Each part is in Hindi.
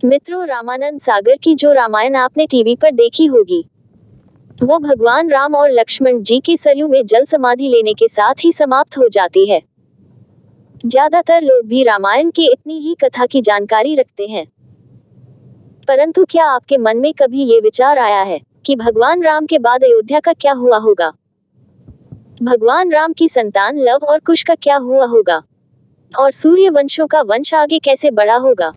मित्रों, रामानंद सागर की जो रामायण आपने टीवी पर देखी होगी, वो भगवान राम और लक्ष्मण जी की सरयू में जल समाधि लेने के साथ ही समाप्त हो जाती है। ज्यादातर लोग भी रामायण की इतनी ही कथा की जानकारी रखते हैं, परंतु क्या आपके मन में कभी ये विचार आया है कि भगवान राम के बाद अयोध्या का क्या हुआ होगा? भगवान राम की संतान लव और कुश का क्या हुआ होगा? और सूर्य वंशों का वंश आगे कैसे बढ़ा होगा?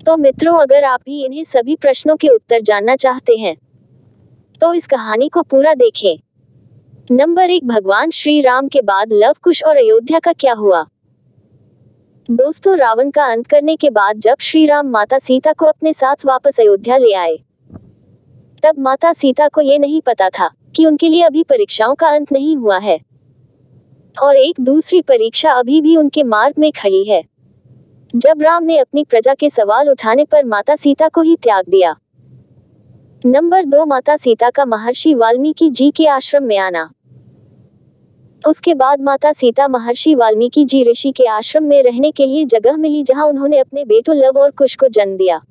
तो मित्रों, अगर आप भी इन्हीं सभी प्रश्नों के उत्तर जानना चाहते हैं, तो इस कहानी को पूरा देखें। नंबर 1, भगवान श्री राम के बाद लव, कुश और अयोध्या का क्या हुआ? दोस्तों, रावण का अंत करने के बाद जब श्री राम माता सीता को अपने साथ वापस अयोध्या ले आए, तब माता सीता को ये नहीं पता था कि उनके लिए अभी परीक्षाओं का अंत नहीं हुआ है और एक दूसरी परीक्षा अभी भी उनके मार्ग में खड़ी है। जब राम ने अपनी प्रजा के सवाल उठाने पर माता सीता को ही त्याग दिया। नंबर 2, माता सीता का महर्षि वाल्मीकि जी के आश्रम में आना। उसके बाद माता सीता महर्षि वाल्मीकि जी ऋषि के आश्रम में रहने के लिए जगह मिली, जहां उन्होंने अपने बेटों लव और कुश को जन्म दिया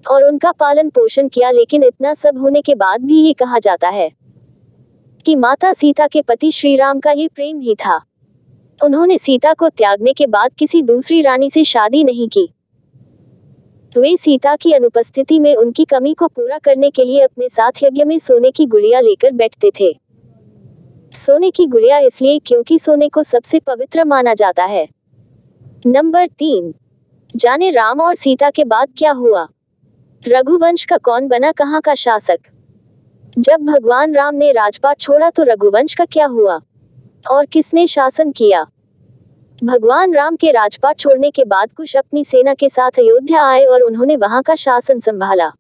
और उनका पालन पोषण किया। लेकिन इतना सब होने के बाद भी ये कहा जाता है कि माता सीता के पति श्री राम का ये प्रेम ही था। उन्होंने सीता को त्यागने के बाद किसी दूसरी रानी से शादी नहीं की। वे सीता की अनुपस्थिति में उनकी कमी को पूरा करने के लिए अपने साथ यज्ञ में सोने की गुड़िया लेकर बैठते थे। सोने की गुड़िया इसलिए क्योंकि सोने को सबसे पवित्र माना जाता है। नंबर 3, जाने राम और सीता के बाद क्या हुआ? रघुवंश का कौन बना कहाँ का शासक? जब भगवान राम ने राजपाट छोड़ा तो रघुवंश का क्या हुआ और किसने शासन किया? भगवान राम के राजपाट छोड़ने के बाद कुश अपनी सेना के साथ अयोध्या आए और उन्होंने वहां का शासन संभाला।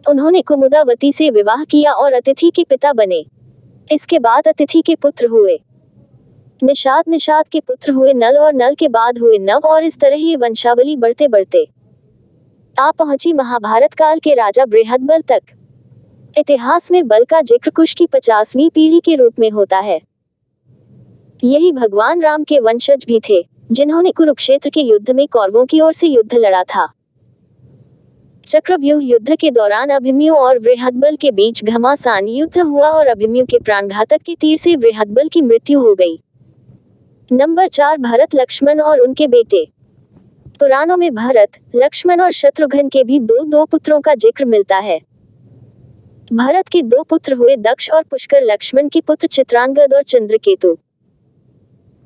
उन्होंने कुमुदावती से विवाह किया और अतिथि के पिता बने। इसके बाद अतिथि के पुत्र हुए निषाद, निषाद के पुत्र हुए नल और नल के बाद हुए नव, और इस तरह ये वंशावली बढ़ते बढ़ते आ पहुंची महाभारत काल के राजा बृहदबल तक। इतिहास में बल का जिक्र कुश की 50वीं पीढ़ी के रूप में होता है। यही भगवान राम के वंशज भी थे जिन्होंने कुरुक्षेत्र के युद्ध में कौरवों की ओर से युद्ध लड़ा था। चक्रव्यूह युद्ध के दौरान अभिमन्यु और बृहदबल के बीच घमासान युद्ध हुआ और अभिमन्यु के प्राणघातक के तीर से बृहदबल की मृत्यु हो गई। नंबर 4, भरत, लक्ष्मण और उनके बेटे। पुराणों में भरत, लक्ष्मण और शत्रुघ्न के भी दो पुत्रों का जिक्र मिलता है। भरत के 2 पुत्र हुए दक्ष और पुष्कर। लक्ष्मण के पुत्र चित्रांगद और चंद्रकेतु।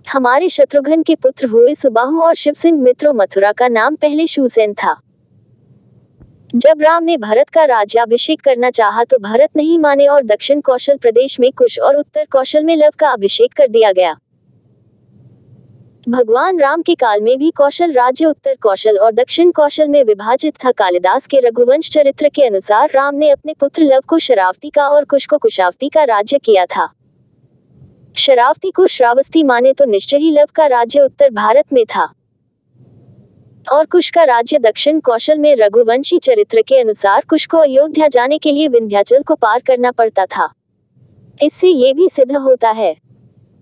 हमारे शत्रुघ्न के पुत्र हुए सुबाहु और शिवसिंह। मित्रों, मथुरा का नाम पहले शूसेन था। जब राम ने भरत का राज्याभिषेक करना चाहा तो भरत नहीं माने और दक्षिण कौशल प्रदेश में कुश और उत्तर कौशल में लव का अभिषेक कर दिया गया। भगवान राम के काल में भी कौशल राज्य उत्तर कौशल और दक्षिण कौशल में विभाजित था। कालिदास के रघुवंश चरित्र के अनुसार राम ने अपने पुत्र लव को शरावती का और कुश को कुशावती का राज्य किया था। शरावती को श्रावस्ती माने तो निश्चय ही लव का राज्य उत्तर भारत में था और कुश का राज्य दक्षिण कौशल में। रघुवंशी चरित्र के अनुसार कुश को अयोध्या जाने के लिए विंध्याचल को पार करना पड़ता था। इससे ये भी सिद्ध होता है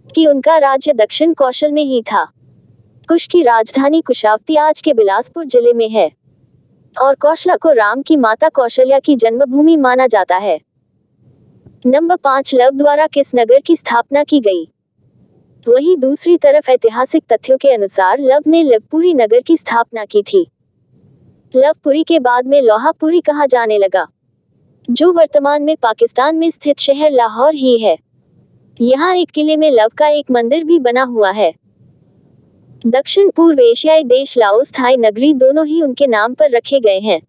कि उनका राज्य दक्षिण कौशल में ही था। कुश की राजधानी कुशावती आज के बिलासपुर जिले में है और कौशला को राम की माता कौशल्या की जन्मभूमि माना जाता है। नंबर 5, लव द्वारा किस नगर की स्थापना की गई? वहीं दूसरी तरफ ऐतिहासिक तथ्यों के अनुसार लव ने लवपुरी नगर की स्थापना की थी। लवपुरी के बाद में लोहापुरी कहा जाने लगा, जो वर्तमान में पाकिस्तान में स्थित शहर लाहौर ही है। यहाँ एक किले में लव का एक मंदिर भी बना हुआ है। दक्षिण पूर्व एशियाई देश लाओस, थाई नगरी दोनों ही उनके नाम पर रखे गए हैं।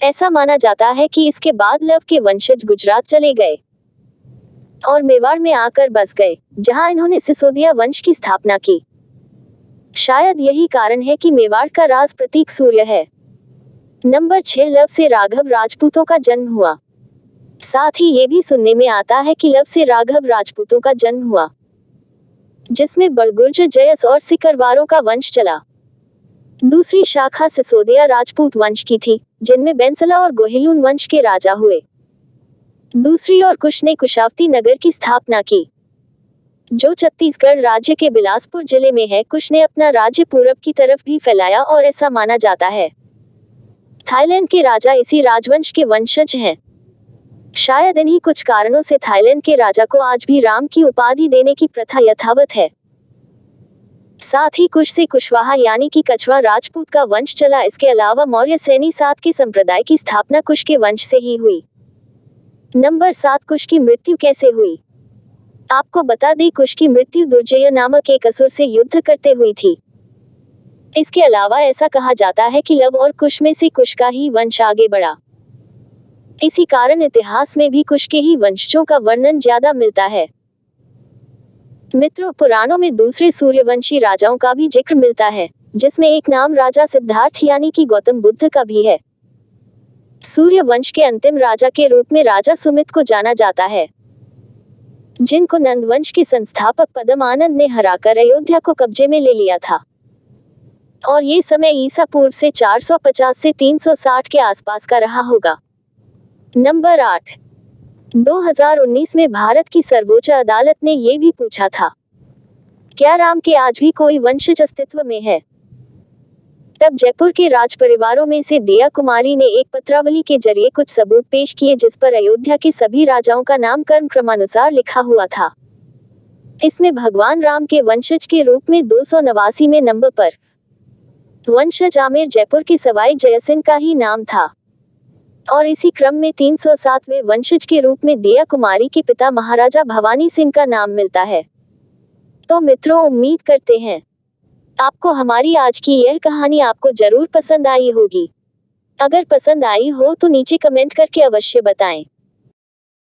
ऐसा माना जाता है कि इसके बाद लव के वंशज गुजरात चले गए और मेवाड़ में आकर बस गए, जहां इन्होंने सिसोदिया वंश की स्थापना की। शायद यही कारण है कि मेवाड़ का राज प्रतीक सूर्य है। नंबर 6, लव से राघव राजपूतों का जन्म हुआ। साथ ही ये भी सुनने में आता है कि लव से राघव राजपूतों का जन्म हुआ, जिसमें बड़गुर्ज, जयस और सिकरवारों का वंश चला। दूसरी शाखा सिसोदिया राजपूत वंश की थी, जिनमें बैंसला और गोहिलून वंश के राजा हुए। दूसरी ओर कुश ने कुशावती नगर की स्थापना की। जो छत्तीसगढ़ राज्य के बिलासपुर जिले में है। कुश ने अपना राज्य पूरब की तरफ भी फैलाया और ऐसा माना जाता है थाईलैंड के राजा इसी राजवंश के वंशज हैं। शायद इन्हीं कुछ कारणों से थाईलैंड के राजा को आज भी राम की उपाधि देने की प्रथा यथावत है। साथ ही कुश से कुशवाहा यानी कि कछवा राजपूत का वंश चला। इसके अलावा मौर्य सैनी सात के संप्रदाय की स्थापना कुश के वंश से ही हुई। नंबर 7, कुश की मृत्यु कैसे हुई? आपको बता दें, कुश की मृत्यु दुर्जय नामक एक असुर से युद्ध करते हुई थी। इसके अलावा ऐसा कहा जाता है कि लव और कुश में से कुश का ही वंश आगे बढ़ा। इसी कारण इतिहास में भी कुश के ही वंशजों का वर्णन ज्यादा मिलता है। मित्रों, पुराणों में दूसरे सूर्यवंशी राजाओं का भी जिक्र मिलता है, जिसमें एक नाम राजा सिद्धार्थ यानी कि गौतम बुद्ध का भी है। सूर्यवंश के अंतिम राजा के रूप में राजा सुमित को जाना जाता है, जिनको नंदवंश के संस्थापक पद्म आनंद ने हराकर अयोध्या को कब्जे में ले लिया था। और ये समय ईसा पूर्व से 450 से 360 के आसपास का रहा होगा। नंबर 8, 2019 में भारत की सर्वोच्च अदालत ने ये भी पूछा था, क्या राम के आज भी कोई वंशज अस्तित्व में है? तब जयपुर के राज परिवारों में से दिया कुमारी ने एक पत्रावली के जरिए कुछ सबूत पेश किए, जिस पर अयोध्या के सभी राजाओं का नाम कर्म क्रमानुसार लिखा हुआ था। इसमें भगवान राम के वंशज के रूप में 289 में नंबर पर वंशज आमेर जयपुर के सवाई जयसिंह का ही नाम था, और इसी क्रम में 307वें वंशज के रूप में दिया कुमारी के पिता महाराजा भवानी सिंह का नाम मिलता है। तो मित्रों, उम्मीद करते हैं आपको हमारी आज की यह कहानी आपको जरूर पसंद आई होगी। अगर पसंद आई हो तो नीचे कमेंट करके अवश्य बताएं।